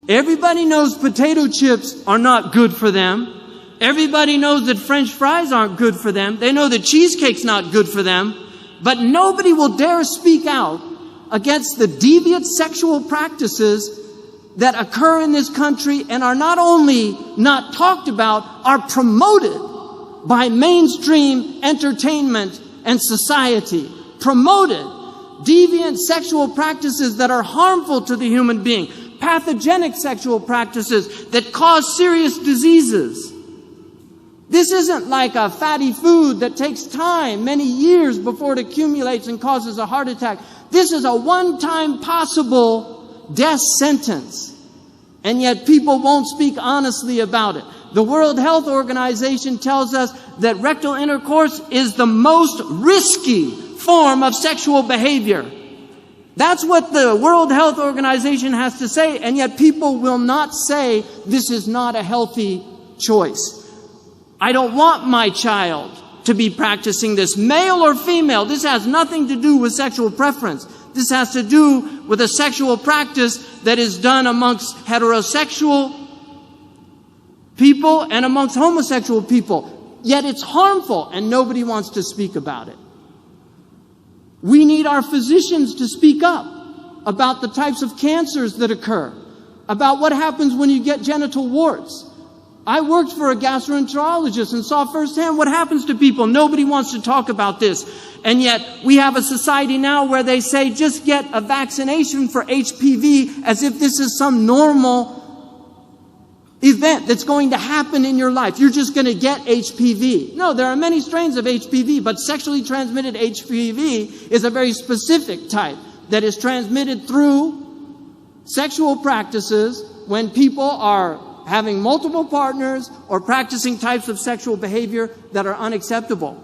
Everybody knows potato chips are not good for them. Everybody knows that French fries aren't good for them. They know that cheesecake's not good for them. But nobody will dare speak out against the deviant sexual practices that occur in this country and are not only not talked about, are promoted by mainstream entertainment and society. Promoted. Deviant sexual practices that are harmful to the human being. Pathogenic sexual practices that cause serious diseases. This isn't like a fatty food that takes time, many years before it accumulates and causes a heart attack. This is a one-time possible death sentence. And yet people won't speak honestly about it. The World Health Organization tells us that rectal intercourse is the most risky form of sexual behavior. That's what the World Health Organization has to say, and yet people will not say this is not a healthy choice. I don't want my child to be practicing this, male or female. This has nothing to do with sexual preference. This has to do with a sexual practice that is done amongst heterosexual people and amongst homosexual people. Yet it's harmful, and nobody wants to speak about it. We need our physicians to speak up about the types of cancers that occur, about what happens when you get genital warts. I worked for a gastroenterologist and saw firsthand what happens to people. Nobody wants to talk about this. And yet we have a society now where they say just get a vaccination for HPV as if this is some normal event that's going to happen in your life. You're just going to get HPV. No, there are many strains of HPV, but sexually transmitted HPV is a very specific type that is transmitted through sexual practices when people are having multiple partners or practicing types of sexual behavior that are unacceptable.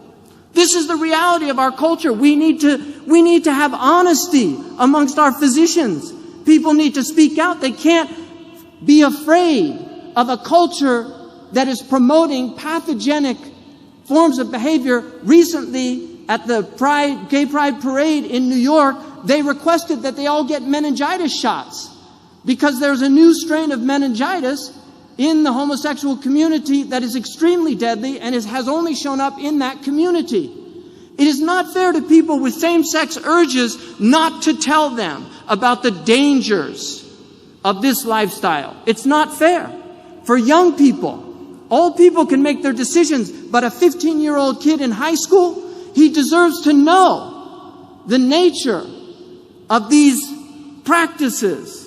This is the reality of our culture. We need to have honesty amongst our physicians. People need to speak out. They can't be afraid of a culture that is promoting pathogenic forms of behavior. Recently, at the Gay Pride Parade in New York, they requested that they all get meningitis shots because there's a new strain of meningitis in the homosexual community that is extremely deadly and has only shown up in that community. It is not fair to people with same-sex urges not to tell them about the dangers of this lifestyle. It's not fair. For young people, old people can make their decisions, but a 15-year-old kid in high school, he deserves to know the nature of these practices.